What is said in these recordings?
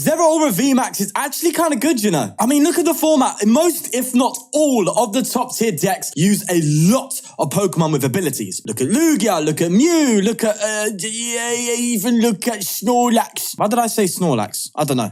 Zeraora VMAX is actually kind of good, you know. I mean, look at the format. Most, if not all, of the top tier decks use a lot of Pokemon with abilities. Look at Lugia, look at Mew, look at, even look at Snorlax. Why did I say Snorlax? I don't know.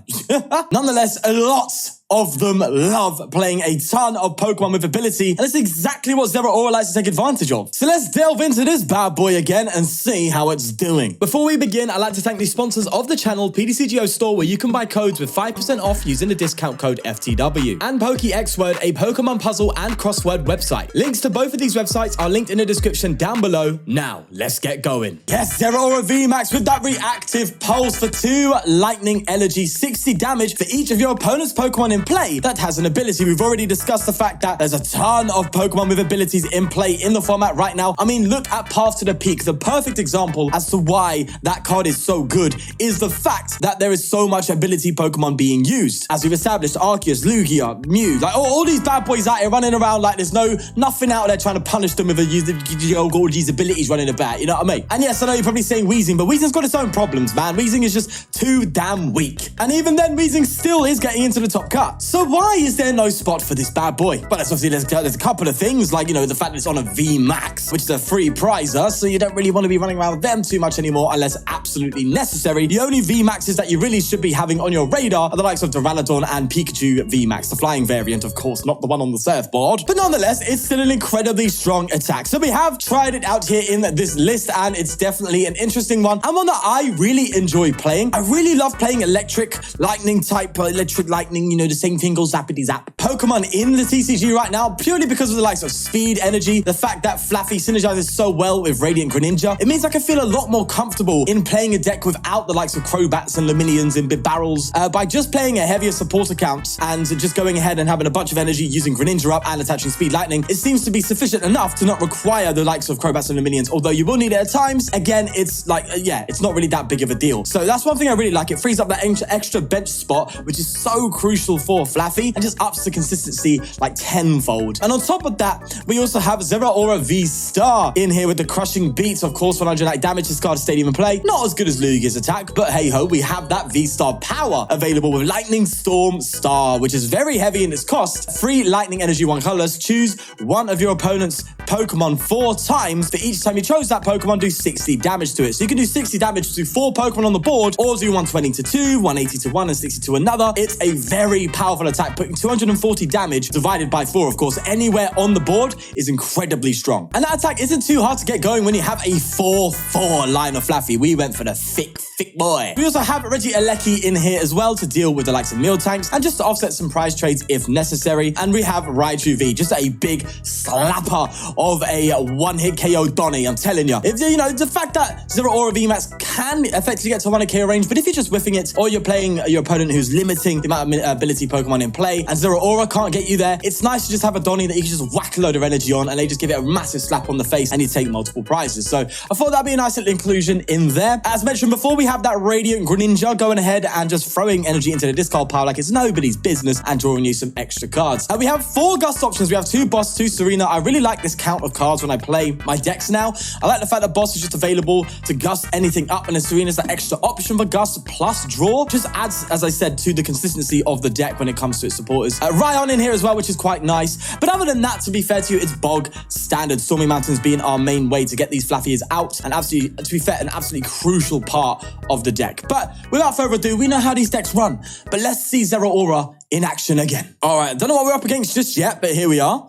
Nonetheless, a lot of them love playing a ton of Pokemon with ability, and it's exactly what Zeraora likes to take advantage of. So let's delve into this bad boy again and see how it's doing. Before we begin, I'd like to thank the sponsors of the channel, PDCGO Store, where you can buy codes with 5% off using the discount code FTW, and PokeXword, a Pokemon puzzle and crossword website. Links to both of these websites are linked in the description down below. Now, let's get going. Yes, Zeraora VMAX with that reactive pulse for 2 lightning energy, 60 damage for each of your opponent's Pokemon in play that has an ability. We've already discussed the fact that there's a ton of Pokemon with abilities in play in the format right now. I mean, look at Path to the Peak. The perfect example as to why that card is so good is the fact that there is so much ability Pokemon being used. As we've established, Arceus, Lugia, Mew, like all these bad boys out here running around like there's nothing out there trying to punish them with all these abilities running about, you know what I mean? And yes, I know you're probably saying Weezing, but Weezing's got its own problems, man. Weezing is just too damn weak. And even then, Weezing still is getting into the top cut. So why is there no spot for this bad boy? But obviously there's a couple of things, like, you know, the fact that it's on a VMAX, which is a free prizer, so you don't really want to be running around with them too much anymore unless absolutely necessary. The only VMAXs that you really should be having on your radar are the likes of Duraludon and Pikachu VMAX, the flying variant, of course, not the one on the surfboard. But nonetheless, it's still an incredibly strong attack. So we have tried it out here in this list, and it's definitely an interesting one, and one that I really enjoy playing. I really love playing electric lightning type, electric lightning, you know, the same thing goes zappity zap Pokemon in the TCG right now, purely because of the likes of speed, energy, the fact that Flaaffy synergizes so well with Radiant Greninja. It means I can feel a lot more comfortable in playing a deck without the likes of Crobats and Luminions and Big Barrels, by just playing a heavier support account and just going ahead and having a bunch of energy using Greninja up and attaching speed lightning. It seems to be sufficient enough to not require the likes of Crobats and Luminions, although you will need it at times. Again, it's like, yeah, it's not really that big of a deal. So that's one thing I really like. It frees up that extra bench spot, which is so crucial for Flaaffy, and just ups the consistency like tenfold. And on top of that, we also have Zeraora VSTAR in here with the crushing beats. Of course, 100 damage. This card stayed even play. Not as good as Lugia's attack, but hey ho, we have that VSTAR power available with Lightning Storm Star, which is very heavy in its cost. 3 lightning energy, 1 colorless. Choose one of your opponent's Pokemon 4 times. For each time you chose that Pokemon, do 60 damage to it. So you can do 60 damage to 4 Pokemon on the board, or do 120 to 2, 180 to 1, and 60 to another. It's a very powerful attack, putting 240 damage divided by 4, of course, anywhere on the board is incredibly strong. And that attack isn't too hard to get going when you have a 4/4 line of Flaaffy. We went for the thick boy. We also have Regieleki in here as well to deal with the likes of meal tanks and just to offset some prize trades if necessary. And we have Raichu V, just a big slapper of a one-hit KO Donny, I'm telling you. If you know, the fact that Zeraora VMAX can effectively get to 1 KO range, but if you're just whiffing it, or you're playing your opponent who's limiting the amount of ability Pokemon in play, and Zeraora can't get you there, it's nice to just have a Donny that you can just whack a load of energy on, and they just give it a massive slap on the face, and you take multiple prizes. So I thought that'd be a nice little inclusion in there. As mentioned before, we have that Radiant Greninja going ahead and just throwing energy into the discard pile like it's nobody's business and drawing you some extra cards. We have 4 Gust options. We have 2 Boss, 2 Serena. I really like this count of cards when I play my decks now. I like the fact that Boss is just available to Gust anything up, and then Serena's that extra option for Gust plus draw. Just adds, as I said, to the consistency of the deck when it comes to its supporters. Raihan in here as well, which is quite nice. But other than that, to be fair to you, it's bog standard. Stormy Mountains being our main way to get these Flaaffies out, and absolutely, to be fair, an absolutely crucial part of the deck. But without further ado, we know how these decks run. But let's see Zeraora in action again. All right, don't know what we're up against just yet, but here we are.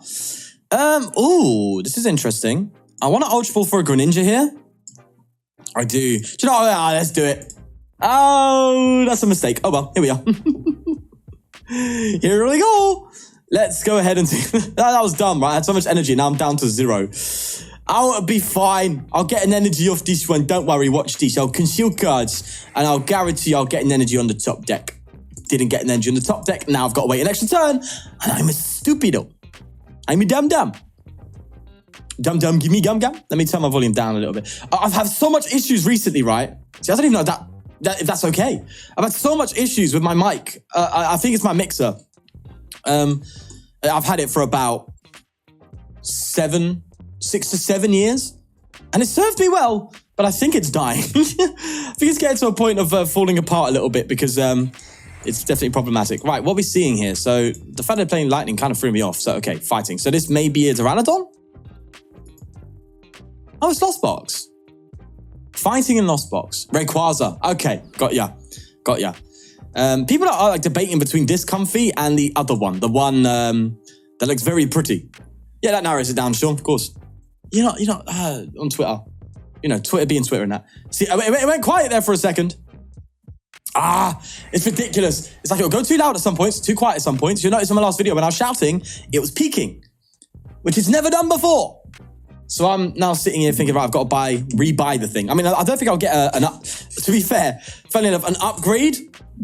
Ooh, this is interesting. I want to Ultra Ball for a Greninja here. I do. Do you know what? Let's do it. Oh, that's a mistake. Oh well, here we are. Here we go. Let's go ahead and see. That was dumb, right? I had so much energy. Now I'm down to 0. I'll be fine. I'll get an energy off this one. Don't worry. Watch this. I'll conceal cards, and I'll guarantee I'll get an energy on the top deck. Didn't get an energy on the top deck. Now I've got to wait an extra turn, and I'm a stupido. I'm a dumb. Dumb, give me gum. Let me turn my volume down a little bit. I've had so much issues recently, right? See, I don't even know if that's okay. I've had so much issues with my mic. I think it's my mixer. I've had it for about 6 to 7 years, and it served me well, but I think it's dying. I think it's getting to a point of falling apart a little bit because It's definitely problematic. Right, what are we seeing here? So the fact they're playing Lightning kind of threw me off. So, okay, fighting. So this may be a Pteranodon? Oh, it's Lost Box. Fighting in Lost Box. Rayquaza. Okay, got ya. Got ya. People are like debating between this Comfy and the other one. The one that looks very pretty. Yeah, that narrows it down, Sean, of course. You know, on Twitter. You know, Twitter being Twitter and that. See, it went quiet there for a second. It's ridiculous. It's like it'll go too loud at some points, too quiet at some points. You'll notice in my last video when I was shouting, it was peaking, which it's never done before. So I'm now sitting here thinking, right, I've got to rebuy the thing. I mean, I don't think I'll get an up. To be fair, funny enough, an upgrade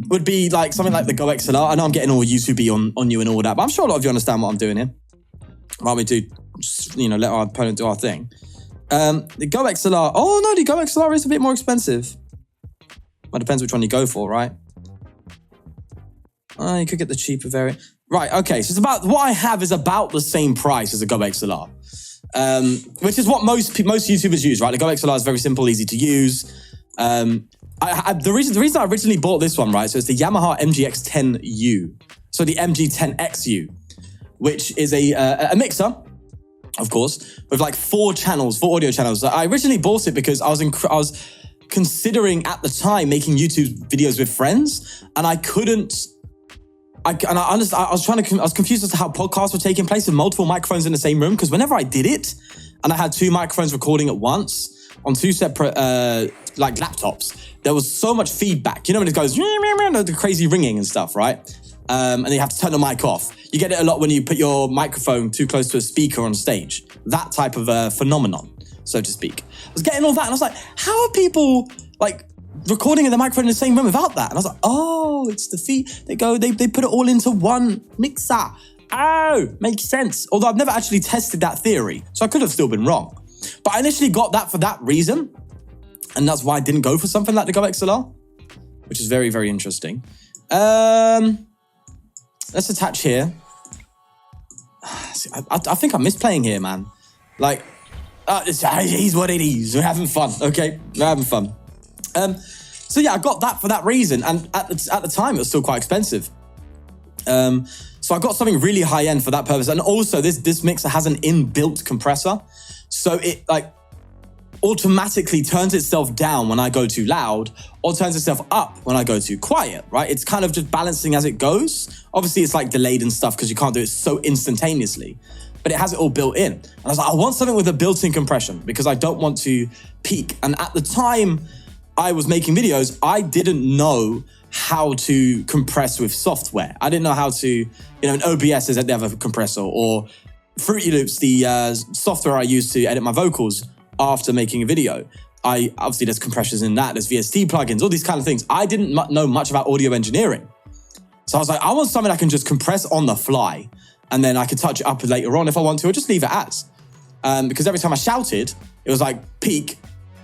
would be like something like the Go XLR. I know I'm getting all YouTube on you and all that, but I'm sure a lot of you understand what I'm doing here. While we do, just, you know, let our opponent do our thing. The Go XLR. Oh no, the Go XLR is a bit more expensive. Well, it depends which one you go for, right? You could get the cheaper variant. Right, okay, so it's about, what I have is about the same price as a Go XLR. Which is what most YouTubers use, right? The Go XLR is very simple, easy to use. The reason I originally bought this one, right? So it's the Yamaha MGX10U. So the MG10XU, which is a mixer, of course, with like 4 audio channels. I originally bought it because I was considering at the time making YouTube videos with friends, and I couldn't. I was confused as to how podcasts were taking place with multiple microphones in the same room, because whenever I did it, and I had 2 microphones recording at once on 2 separate like laptops, there was so much feedback. You know when it goes the crazy ringing and stuff, right? And you have to turn the mic off. You get it a lot when you put your microphone too close to a speaker on stage. That type of phenomenon, so to speak. I was getting all that, and I was like, how are people like recording in the microphone in the same room without that? And I was like, oh, it's the feed. They put it all into one mixer. Oh, makes sense. Although I've never actually tested that theory, so I could have still been wrong. But I initially got that for that reason, and that's why I didn't go for something like the Go XLR, which is very, very interesting. Let's attach here. See, I think I miss playing here, man. Like, it is what it is. We're having fun, okay? We're having fun. So yeah, I got that for that reason, and at the time it was still quite expensive. So I got something really high end for that purpose, and also this mixer has an inbuilt compressor, so it like automatically turns itself down when I go too loud, or turns itself up when I go too quiet. Right? It's kind of just balancing as it goes. Obviously, it's like delayed and stuff because you can't do it so instantaneously. But it has it all built in. And I was like, I want something with a built-in compression because I don't want to peak. And at the time I was making videos, I didn't know how to compress with software. I didn't know how to, you know, in OBS is that they have a compressor, or Fruity Loops, the software I use to edit my vocals after making a video. Obviously there's compressors in that, there's VST plugins, all these kind of things. I didn't know much about audio engineering. So I was like, I want something I can just compress on the fly, and then I can touch it up later on if I want to, or just leave it as. Because every time I shouted, it was like peak,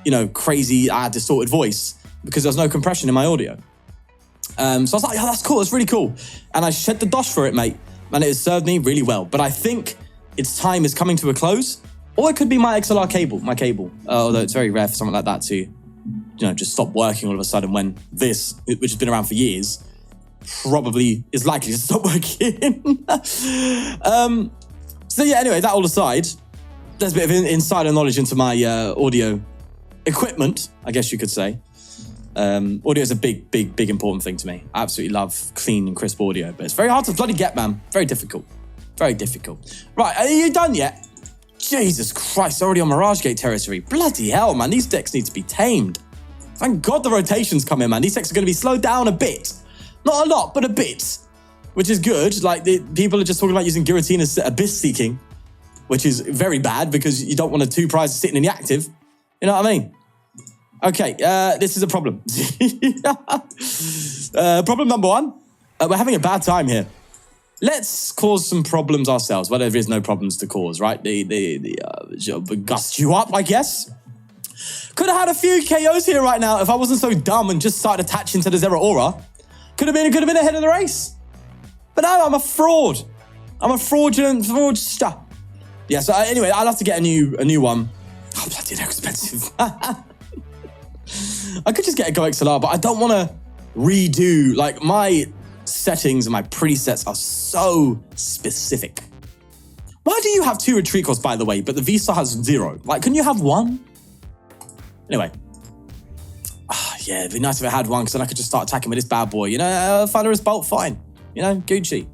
you know, crazy, distorted voice, because there was no compression in my audio. So I was like, yeah, that's cool, that's really cool. And I shed the dosh for it, mate, and it has served me really well. But I think its time is coming to a close, or it could be my XLR cable, although it's very rare for something like that to, you know, just stop working all of a sudden when this, which has been around for years, probably is likely to stop working. So yeah, anyway, that all aside, there's a bit of insider knowledge into my audio equipment, I guess you could say. Audio is a big important thing to me. I absolutely love clean and crisp audio, but it's very hard to bloody get, man. Very difficult. Very difficult. Right, are you done yet? Jesus Christ, already on Mirage Gate territory. Bloody hell, man, these decks need to be tamed. Thank God the rotations come in, man. These decks are going to be slowed down a bit. Not a lot, but a bit, which is good. Like, people are just talking about using Giratina as Abyss Seeking, which is very bad because you don't want a 2 prizes sitting in the active. You know what I mean? Okay, this is a problem. Problem number 1, we're having a bad time here. Let's cause some problems ourselves, where there is no problems to cause, right? Gust you up, I guess. Could have had a few KOs here right now if I wasn't so dumb and just started attaching to the Zeraora. Could have been ahead of the race. But no, I'm a fraud. I'm a fraudster. Yeah, so anyway, I'll have to get a new one. Oh, bloody, they're expensive. I could just get a Go XLR, but I don't want to redo, like, my settings and my presets are so specific. Why do you have 2 retreat costs, by the way, but the VSTAR has 0? Like, couldn't you have 1? Anyway. Yeah, it'd be nice if I had 1, because then I could just start attacking with this bad boy. You know, Thunderous Bolt, fine. You know, Gucci.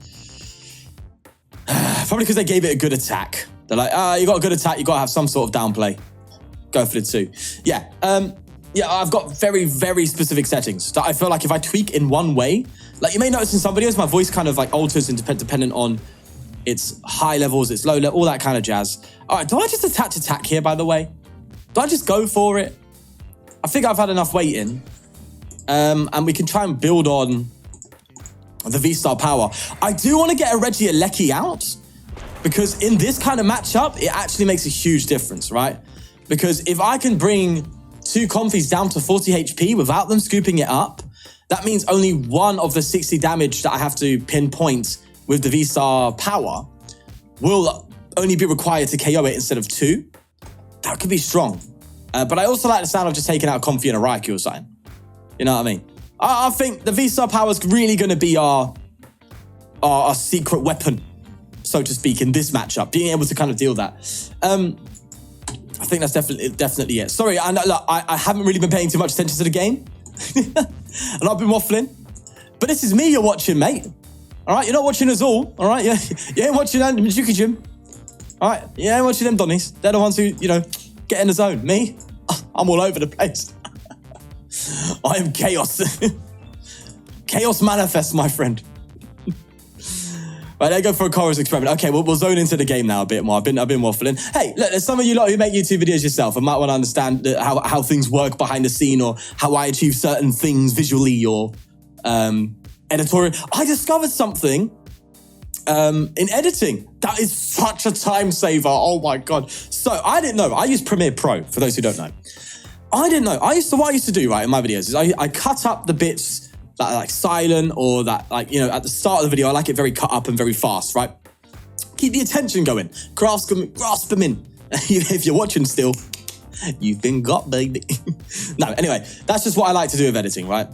Probably because they gave it a good attack. They're like, you got a good attack, you got to have some sort of downplay. Go for the 2. Yeah, yeah, I've got very, very specific settings that I feel like if I tweak in one way, like you may notice in some videos, my voice kind of like alters and dependent on its high levels, its low level, all that kind of jazz. All right, do I just attach attack here, by the way? Do I just go for it? I think I've had enough waiting. And we can try and build on the VSTAR power. I do want to get a Regieleki out because in this kind of matchup, it actually makes a huge difference, right? Because if I can bring 2 comfies down to 40 HP without them scooping it up, that means only 1 of the 60 damage that I have to pinpoint with the VSTAR power will only be required to KO it instead of 2. That could be strong. But I also like the sound of just taking out a comfy and a Raichu or something. You know what I mean? I think the VSTAR power is really going to be our secret weapon, so to speak, in this matchup. Being able to kind of deal that. I think that's definitely it. Sorry, I haven't really been paying too much attention to the game. And I've been waffling. But this is me you're watching, mate. All right, you're not watching us all. All right, yeah, you ain't watching them Mizuki Gym. All right, you ain't watching them Donnies. They're the ones who, you know, get in the zone. Me, I'm all over the place. I am chaos. Chaos manifest, my friend. Right, let's go for a chorus experiment. Okay, we'll zone into the game now a bit more. I've been waffling. Hey, look, there's some of you lot who make YouTube videos yourself and might want to understand how things work behind the scene or how I achieve certain things visually or editorial. I discovered something in editing that is such a time saver. Oh my God. So I didn't know. I use Premiere Pro, for those who don't know. I didn't know. What I used to do, right, in my videos is I cut up the bits that are like silent or that, like, you know, at the start of the video, I like it very cut up and very fast, right? Keep the attention going. Grasp them in. If you're watching still, you've been got, baby. No, anyway, that's just what I like to do with editing, right?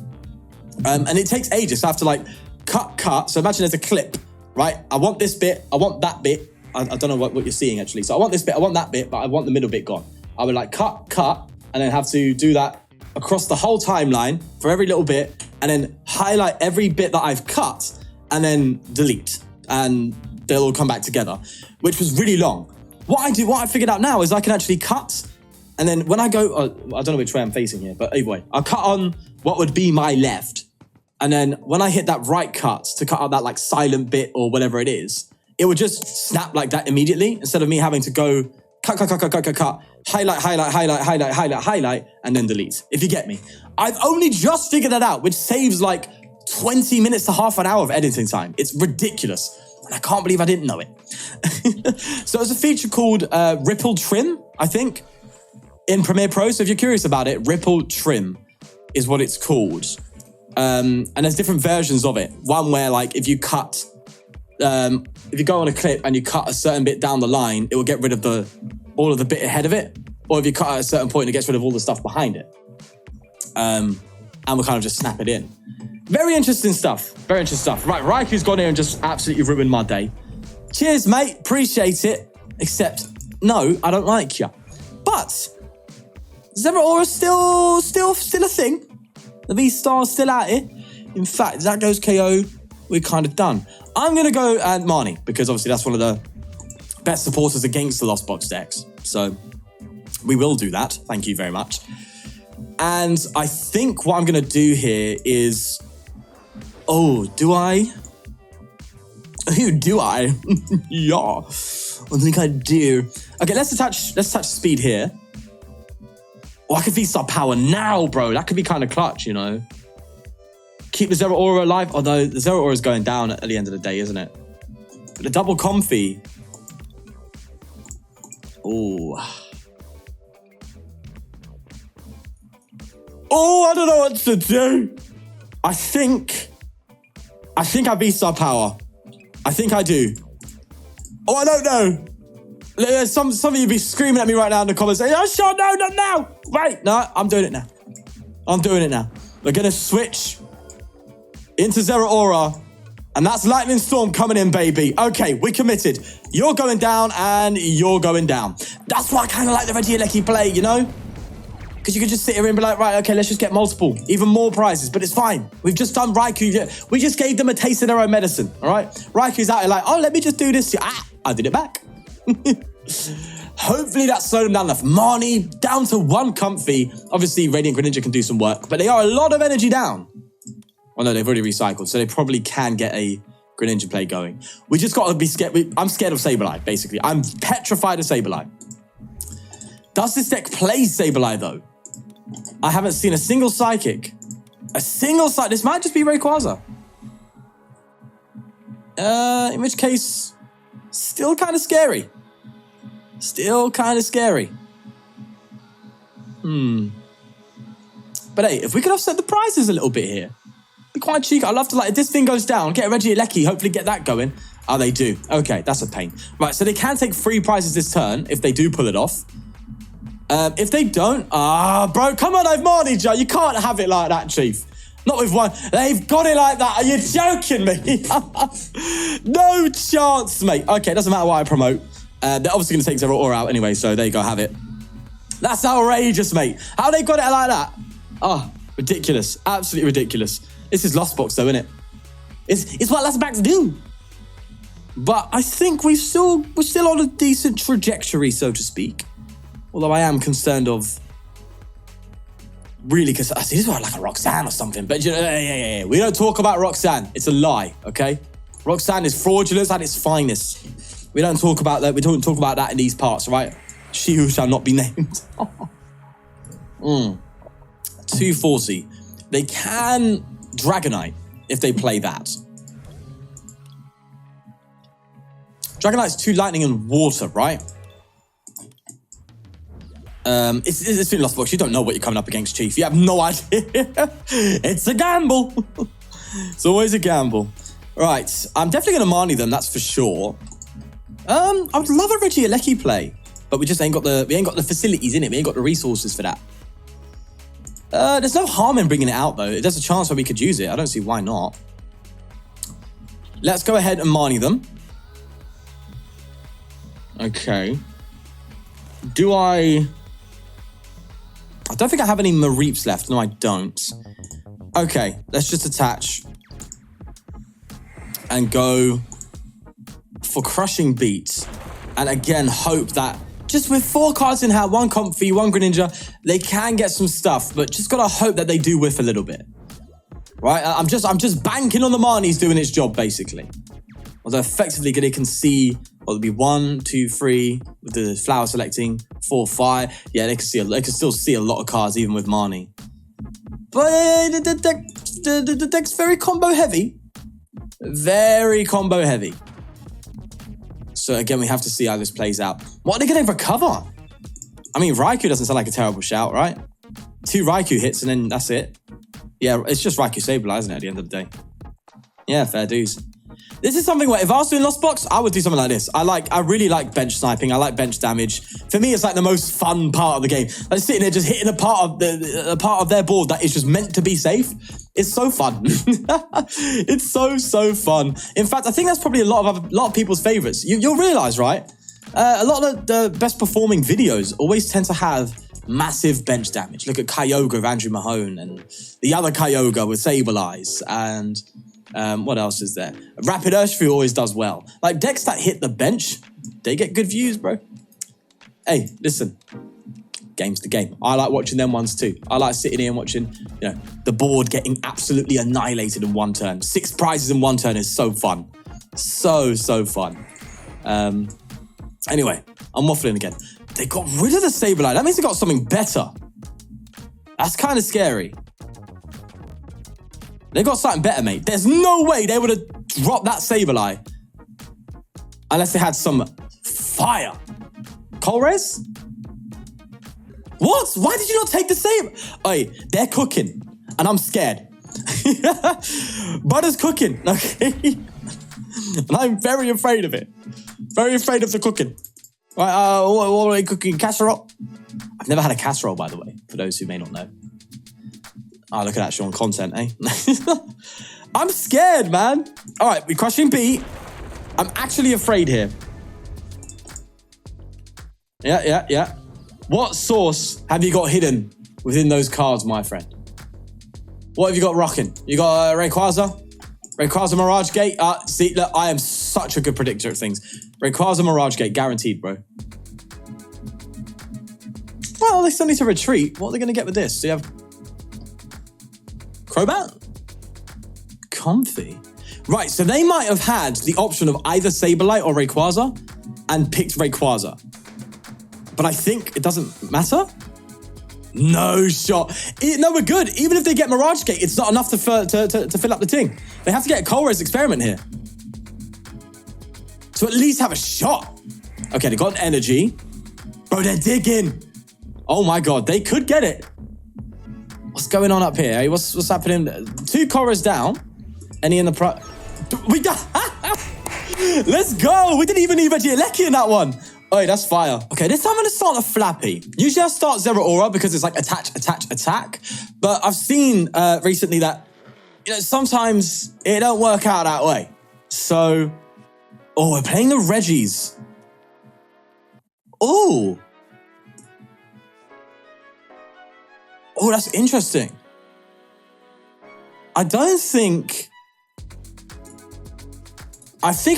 And it takes ages. So I have to like cut. So imagine there's a clip, right? I want this bit. I want that bit. I don't know what you're seeing actually. So I want this bit. I want that bit, but I want the middle bit gone. I would like cut, and then have to do that across the whole timeline for every little bit, and then highlight every bit that I've cut, and then delete, and they'll all come back together, which was really long. What I figured out now is I can actually cut, and then when I go, I don't know which way I'm facing here, but either way, I'll cut on what would be my left, and then when I hit that right cut to cut out that like silent bit or whatever it is, it would just snap like that immediately, instead of me having to go cut, highlight, and then delete, if you get me. I've only just figured that out, which saves like 20 minutes to half an hour of editing time. It's ridiculous. And I can't believe I didn't know it. So there's a feature called Ripple Trim, I think, in Premiere Pro. So if you're curious about it, Ripple Trim is what it's called. And there's different versions of it. One where like if you cut, if you go on a clip and you cut a certain bit down the line, it will get rid of all of the bit ahead of it. Or if you cut at a certain point, it gets rid of all the stuff behind it. And we'll kind of just snap it in. Very interesting stuff. Very interesting stuff. Right, Raiku's gone here and just absolutely ruined my day. Cheers, mate. Appreciate it. Except, no, I don't like you. But Zeraora still a thing. The VSTAR's still at it. In fact, that goes KO. We're kind of done. I'm going to go and Marnie, because obviously that's one of the best supporters against the Lost Box decks. So we will do that. Thank you very much. And I think what I'm going to do here is... Oh, do I? Do I? Yeah. I think I do. Okay, let's attach speed here. Oh, I could VSTAR power now, bro. That could be kind of clutch, you know. Keep the Zeraora alive, although the Zeraora is going down at the end of the day, isn't it? But the double comfy. Oh. Oh, I don't know what to do. I think I VSTAR power. I think I do. Oh, I don't know. Some of you be screaming at me right now in the comments saying, oh, sure, no, not now. Right, no, I'm doing it now. I'm doing it now. We're going to switch into Zeraora And that's Lightning Storm coming in, baby. Okay, we're committed. You're going down and you're going down. That's why I kind of like the Regieleki play, you know? Because you can just sit here and be like, right, okay, let's just get multiple, even more prizes, but it's fine. We've just done Raichu. We just gave them a taste of their own medicine, all right? Raiku's out here like, oh, let me just do this. Ah, I did it back. Hopefully that slowed them down enough. Marnie down to 1 comfy. Obviously, Radiant Greninja can do some work, but they are a lot of energy down. Oh no, they've already recycled, so they probably can get a Greninja play going. We just got to be scared. I'm scared of Sableye, basically. I'm petrified of Sableye. Does this deck play Sableye, though? I haven't seen a single Psychic. A single Psychic. This might just be Rayquaza. In which case, still kind of scary. Still kind of scary. But hey, if we could offset the prices a little bit here, be quite cheeky. I'd love to, like, if this thing goes down, get a Regieleki, hopefully get that going. Oh, they do. Okay, that's a pain. Right, so they can take 3 prizes this turn if they do pull it off. If they don't, bro, come on, I've Marnie, Joe. You can't have it like that, Chief. Not with 1. They've got it like that. Are you joking me? No chance, mate. Okay, doesn't matter what I promote. They're obviously going to take Zeraora out anyway, so there you go, have it. That's outrageous, mate. How they got it like that? Oh, ridiculous. Absolutely ridiculous. This is Lost Box, though, isn't it? It's what Lost Box do. But I think we're still on a decent trajectory, so to speak. Although I am concerned of... Really, because I see this is like a Roxanne or something. But you know, yeah. We don't talk about Roxanne. It's a lie, okay? Roxanne is fraudulent at its finest. We don't talk about that. We don't talk about that in these parts, right? She who shall not be named. 240. They can Dragonite if they play that. Dragonite's 2 lightning and water, right? It's been Lost Box. You don't know what you're coming up against, Chief. You have no idea. It's a gamble. It's always a gamble. Right, I'm definitely going to Marnie them, that's for sure. I would love a Regieleki play, but we just ain't got the facilities in it. We ain't got the resources for that. There's no harm in bringing it out, though. There's a chance where we could use it. I don't see why not. Let's go ahead and Marnie them. Okay. I don't think I have any Mareeps left. No, I don't. Okay, let's just attach and go for Crushing Beat. And again, hope that just with 4 cards in hand, 1 Comfy, 1 Greninja, they can get some stuff, but just gotta hope that they do whiff a little bit. Right? I'm just banking on the Marnie's doing its job, basically. Although effectively they can see, well, it'll be 1, 2, 3 with the flower selecting, 4, 5. Yeah, they can still see a lot of cards even with Marnie. But the deck's very combo heavy. Very combo heavy. So again, we have to see how this plays out. What are they going to recover? I mean, Raichu doesn't sound like a terrible shout, right? 2 Raichu hits and then that's it. Yeah, it's just Raichu Sableye, isn't it, at the end of the day? Yeah, fair dues. This is something where if I was doing Lost Box, I would do something like this. I really like bench sniping. I like bench damage. For me, it's like the most fun part of the game. Like sitting there just hitting a part of their board that is just meant to be safe. It's so fun. It's so fun. In fact, I think that's probably a lot of people's favorites. You'll realize, right? A lot of the best performing videos always tend to have massive bench damage. Look at Kyogre of Andrew Mahone and the other Kyogre with Sableye and... what else is there? Rapid Urshifu always does well. Like decks that hit the bench, they get good views, bro. Hey, listen, game's the game. I like watching them ones too. I like sitting here and watching, you know, the board getting absolutely annihilated in 1 turn. 6 prizes in 1 turn is so fun. So fun. Anyway, I'm waffling again. They got rid of the Sableye. That means they got something better. That's kind of scary. They got something better, mate. There's no way they would have dropped that Sableye unless they had some fire. Colress? What? Why did you not take the Sableye? Oi, they're cooking, and I'm scared. Butter's cooking, okay? And I'm very afraid of it. Very afraid of the cooking. Right, what are they cooking? Casserole? I've never had a casserole, by the way, for those who may not know. Oh, look at that, Sean. Content, eh? I'm scared, man. All right, we're crushing B. I'm actually afraid here. Yeah. What source have you got hidden within those cards, my friend? What have you got rocking? You got Rayquaza? Rayquaza Mirage Gate? See, look, I am such a good predictor of things. Rayquaza Mirage Gate, guaranteed, bro. Well, they still need to retreat. What are they going to get with this? Do you have Crobat? Comfy. Right, so they might have had the option of either Sableye or Rayquaza and picked Rayquaza. But I think it doesn't matter. No shot. No, we're good. Even if they get Mirage Gate, it's not enough to fill up the thing. They have to get a Colress experiment here to at least have a shot. Okay, they got an energy. Bro, they're digging. Oh my God, they could get it. What's going on up here? Hey, what's happening? 2 Colress down. Any in the pro? We got. Let's go. We didn't even need Regieleki in that one. Oh, that's fire. Okay, this time I'm going to start a Flaaffy. Usually I start Zeraora because it's like attack. But I've seen recently that, sometimes it don't work out that way. So, we're playing the Regis. Oh, that's interesting. I think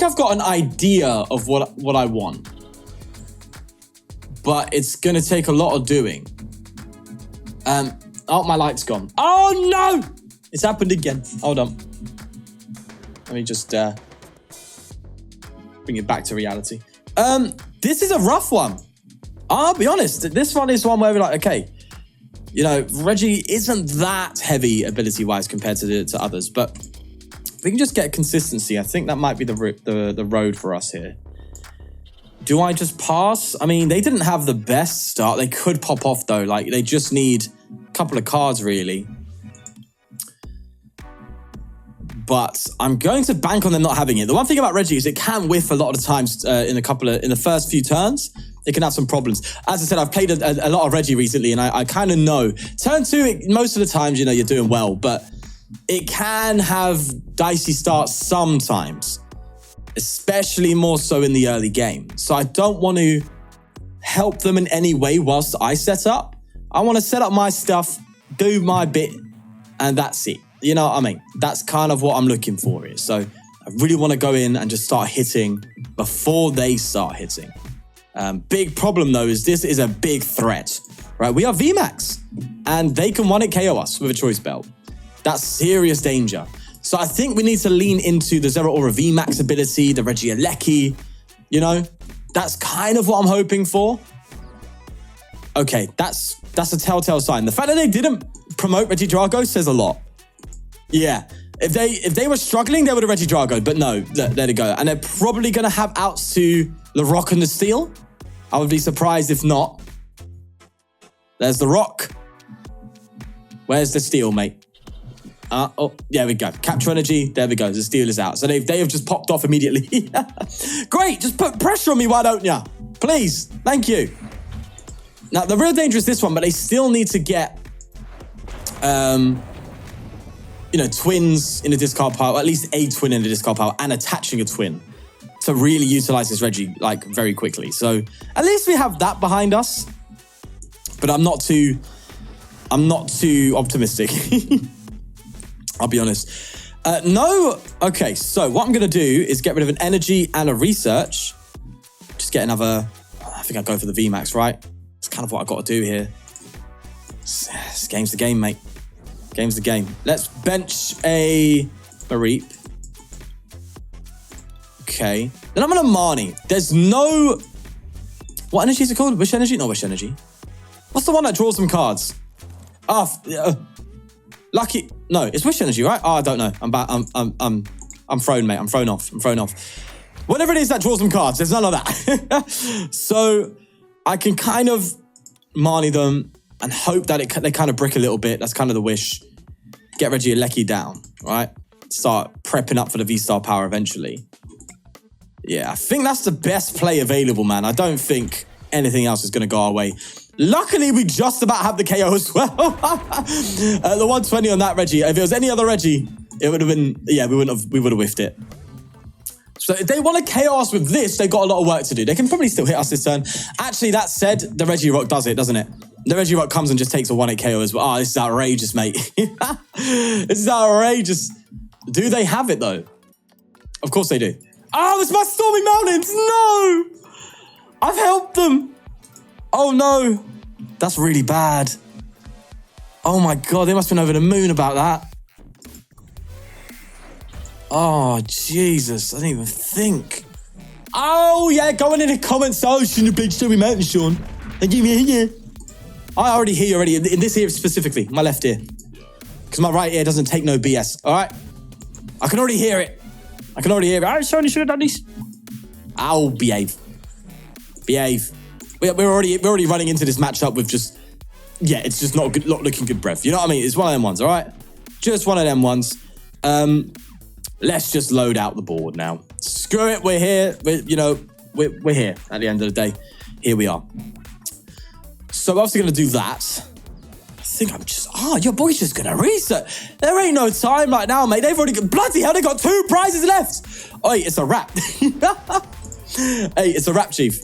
I've got an idea of what I want. But it's going to take a lot of doing. Oh, my light's gone. Oh, no! It's happened again. Hold on. Let me just bring it back to reality. This is a rough one. I'll be honest. This one is one where we're like, okay, Reggie isn't that heavy ability-wise compared to others. But if we can just get consistency, I think that might be the road for us here. Do I just pass? I mean, they didn't have the best start. They could pop off, though. Like, they just need a couple of cards, really. But I'm going to bank on them not having it. The one thing about Reggie is it can whiff a lot of the times in the first few turns. It can have some problems. As I said, I've played a lot of Reggie recently, and I kind of know. Turn 2, most of the times, you're doing well. But it can have dicey starts sometimes. Especially more so in the early game. So I don't want to help them in any way whilst I set up. I want to set up my stuff, do my bit, and that's it. You know what I mean? That's kind of what I'm looking for here. So I really want to go in and just start hitting before they start hitting. Big problem though is this is a big threat, right? We are VMAX, and they can 1-hit KO us with a Choice Belt. That's serious danger. So I think we need to lean into the Zeraora VMAX ability, the Regieleki, That's kind of what I'm hoping for. Okay, that's a telltale sign. The fact that they didn't promote Regidrago says a lot. Yeah, if they were struggling, they would have Regidrago'd, but no, there they go. And they're probably going to have outs to the Rock and the Steel. I would be surprised if not. There's the Rock. Where's the Steel, mate? There we go. Capture energy. There we go. The Steel is out. So they have just popped off immediately. Great. Just put pressure on me, why don't you? Please. Thank you. Now, the real danger is this one, but they still need to get, twins in the discard pile, or at least a twin in the discard pile, and attaching a twin to really utilize this Reggie, very quickly. So at least we have that behind us. But I'm not too optimistic. I'll be honest. No. Okay, so what I'm going to do is get rid of an energy and a research. Just get another... I think I'll go for the VMAX, right? That's kind of what I've got to do here. This game's the game, mate. Game's the game. Let's bench a Mareep. Okay. Then I'm going to Marnie. There's no... What energy is it called? Wish Energy? Not Wish Energy. What's the one that draws some cards? Lucky. No, it's Wish Energy, right? I don't know. I'm thrown, mate. I'm thrown off. Whatever it is that draws some cards, there's none of that. So I can kind of Marnie them and hope that they kind of brick a little bit. That's kind of the wish. Get Regieleki down, right? Start prepping up for the V-Star power eventually. Yeah, I think that's the best play available, man. I don't think anything else is going to go our way. Luckily, we just about have the KO as well. The 120 on that Reggie. If it was any other Reggie, It would have been, yeah, we would have whiffed it. So if they want to KO us with this, they've got a lot of work to do. They can probably still hit us this turn. Actually, that said, the Regieleki does it, doesn't it? The Regieleki comes and just takes a 1-8 KO as well. Oh, this is outrageous, mate. This is outrageous. Do they have it, though? Of course they do. Oh, it's my Stormy Mountains. No! I've helped them. Oh, no. That's really bad. Oh, my God. They must have been over the moon about that. Oh, Jesus. I didn't even think. Oh, yeah. Going in the comments. Oh, shouldn't have played Stormy Mountains, Sean. I already hear you already. In this ear specifically. My left ear. Because my right ear doesn't take no BS. All right? I can already hear it. I can already hear it. Oh, Sean, you should have done this. Ow, behave. Behave. We're already running into this matchup with just... Yeah, it's just not good, not looking good breath. You know what I mean? It's one of them ones, all right? Just one of them ones. Let's just load out the board now. Screw it, we're here. We're here at the end of the day. Here we are. So we're obviously going to do that. I think I'm just... your boy's just going to reset. There ain't no time right now, mate. They've already got... Bloody hell, they got 2 prizes left. Oi, it's a wrap. Hey, it's a wrap, Chief.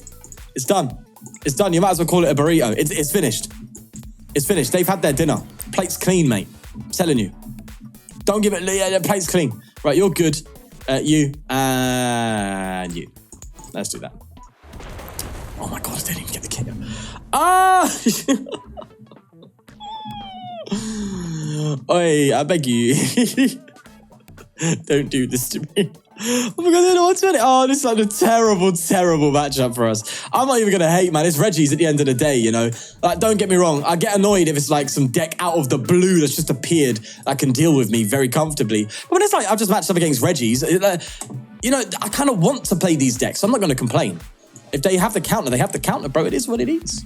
It's done. It's done. You might as well call it a burrito. It's finished. It's finished. They've had their dinner. Plate's clean, mate. I'm telling you. Don't give it... The plate's clean. Right, you're good. You and you. Let's do that. Oh my God, I didn't even get the kicker. Oi, I beg you. Don't do this to me. Oh my God, they don't want to. Oh, this is like a terrible, terrible matchup for us. I'm not even going to hate, man. It's Reggie's at the end of the day, you know. Like, don't get me wrong. I get annoyed if it's like some deck out of the blue that's just appeared that can deal with me very comfortably. But when it's like I've just matched up against Reggie's, you know, I kind of want to play these decks. So I'm not going to complain. If they have the counter, they have the counter, bro. It is what it is.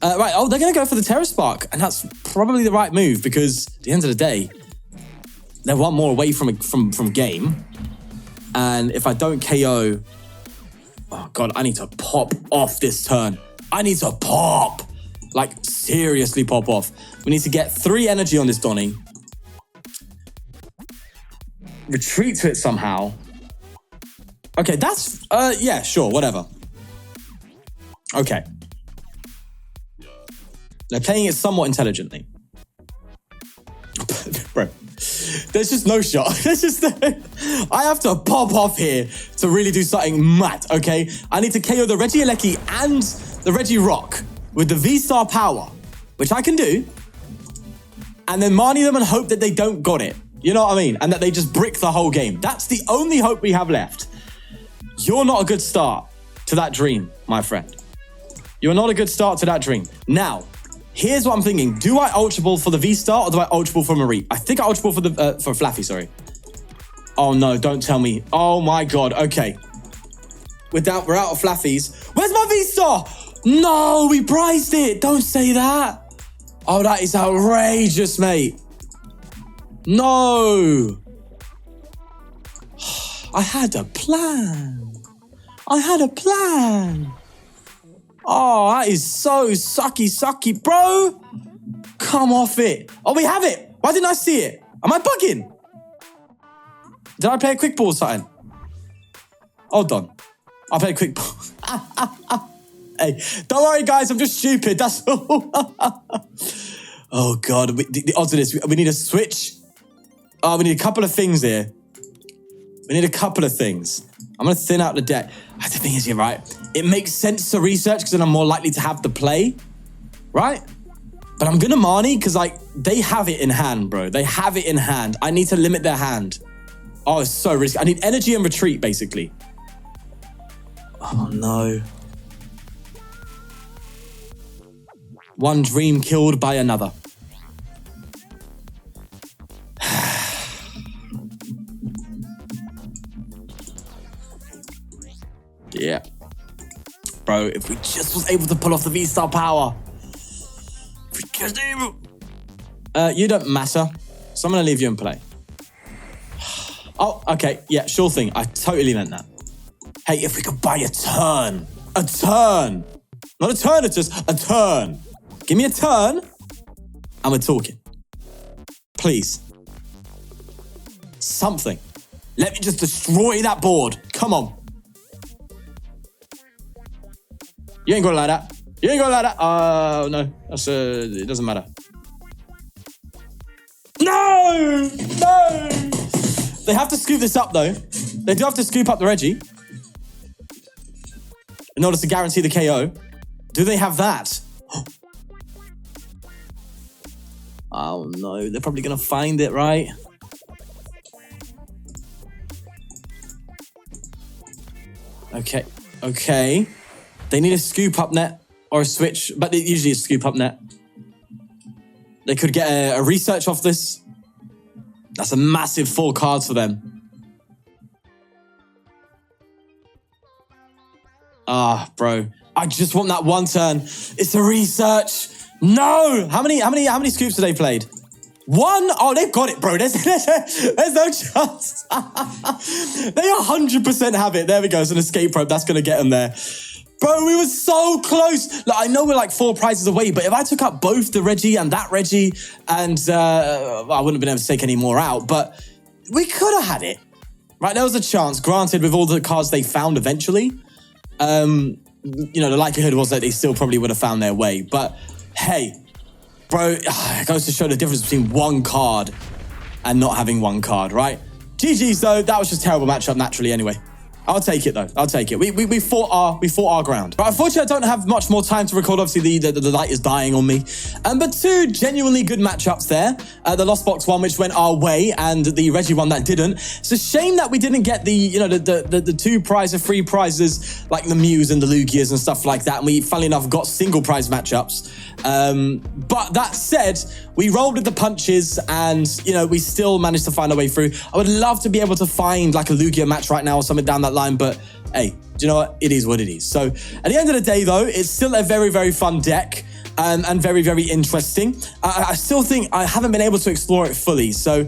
Right, oh, they're going to go for the Terror Spark. And that's probably the right move because at the end of the day, they're one more away from game. And if I don't KO... Oh, God, I need to pop off this turn. I need to pop. Like, seriously pop off. We need to get 3 energy on this Donny. Retreat to it somehow. Okay, that's... yeah, sure, whatever. Okay. They're playing it somewhat intelligently. Bro. There's just no shot. There's just I have to pop off here to really do something mad, okay? I need to KO the Regieleki and the Regieleki with the V-Star power, which I can do, and then Marnie them and hope that they don't got it. You know what I mean? And that they just brick the whole game. That's the only hope we have left. You're not a good start to that dream, my friend. You're not a good start to that dream. Now, here's what I'm thinking. Do I Ultra Ball for the V-Star or do I Ultra Ball for Mareep? I think I Ultra Ball for the for Flaaffy, sorry. Oh no, don't tell me. Oh my God, okay. We're out of Flaaffys. Where's my V-Star? No, we prized it. Don't say that. Oh, that is outrageous, mate. No. I had a plan. I had a plan. Oh, that is so sucky, bro. Come off it. Oh, we have it. Why didn't I see it? Am I bugging? Did I play a quick ball or something? Hold on. I'll play a quick ball. Hey, don't worry, guys. I'm just stupid. That's all. Oh, God. The odds of this. We need a switch. Oh, we need a couple of things here. We need a couple of things. I'm going to thin out the deck. The thing is, you're right. It makes sense to research because then I'm more likely to have the play, right? But I'm going to Marnie because, like, they have it in hand, bro. They have it in hand. I need to limit their hand. Oh, it's so risky. I need energy and retreat, basically. Oh, no. One dream killed by another. Yeah. Bro, if we just was able to pull off the V-Star power. If we just able. You don't matter. So I'm going to leave you in play. Oh, okay. Yeah, sure thing. I totally meant that. Hey, if we could buy a turn. A turn. Not a turn, it's just a turn. Give me a turn and we're talking. Please. Something. Let me just destroy that board. Come on. You ain't gonna like that. You ain't gonna like that. Oh, no. That's, it doesn't matter. No! No! They have to scoop this up, though. They do have to scoop up the Regi in order to guarantee the KO. Do they have that? Oh, no. They're probably going to find it, right? Okay. Okay. They need a scoop up net or a switch, but it usually is scoop up net. They could get a research off this. That's a massive 4 cards for them. Ah, bro. I just want that one turn. It's a research. No! How many scoops have they played? 1? Oh, they've got it, bro. There's no chance. They 100% have it. There we go. It's an escape rope. That's going to get them there. Bro, we were so close. Look, I know we're like 4 prizes away, but if I took up both the Regi and that Regi, and well, I wouldn't have been able to take any more out, but we could have had it. Right, there was a chance. Granted, with all the cards they found eventually, you know, the likelihood was that they still probably would have found their way. But hey, bro, it goes to show the difference between 1 card and not having 1 card, right? GG's though, that was just a terrible matchup naturally anyway. I'll take it though. I'll take it. We fought our ground. But unfortunately, I don't have much more time to record. Obviously, the light is dying on me. But 2 genuinely good matchups there. The Lost Box one, which went our way, and the Regi one that didn't. It's a shame that we didn't get the, you know, the 2 prizes, 3 prizes, like the Mews and the Lugias and stuff like that. And we, funnily enough, got single prize matchups. But that said, we rolled with the punches and, you know, we still managed to find our way through. I would love to be able to find like a Lugia match right now or something down that line, but hey, do you know what? It is what it is. So at the end of the day, though, it's still a very, very fun deck and very, very interesting. I still think I haven't been able to explore it fully. So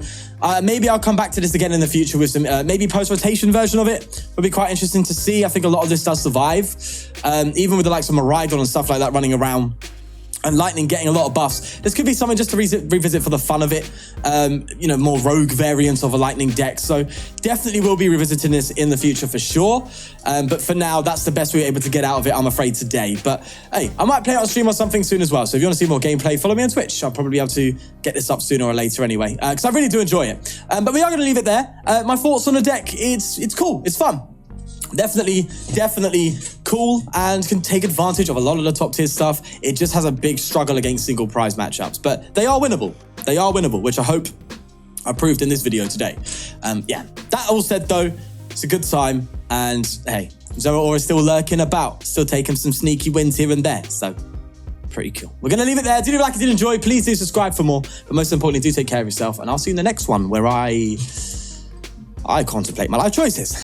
maybe I'll come back to this again in the future with some maybe post-rotation version of it. Would be quite interesting to see. I think a lot of this does survive, even with the likes of Mareidon and stuff like that running around. And Lightning getting a lot of buffs. This could be something just to revisit for the fun of it. You know, more rogue variants of a Lightning deck. So definitely will be revisiting this in the future for sure. But for now, that's the best we were able to get out of it, I'm afraid, today. But hey, I might play it on stream or something soon as well. So if you want to see more gameplay, follow me on Twitch. I'll probably be able to get this up sooner or later anyway. Because I really do enjoy it. But we are going to leave it there. My thoughts on the deck, it's cool. It's fun. Definitely cool and can take advantage of a lot of the top tier stuff. It just has a big struggle against single prize matchups, but they are winnable. They are winnable, which I hope I proved in this video today. Yeah, that all said though, it's a good time. And hey, Zeraora is still lurking about, still taking some sneaky wins here and there. So pretty cool. We're going to leave it there. Do you like it, did enjoy? Please do subscribe for more. But most importantly, do take care of yourself. And I'll see you in the next one where I contemplate my life choices.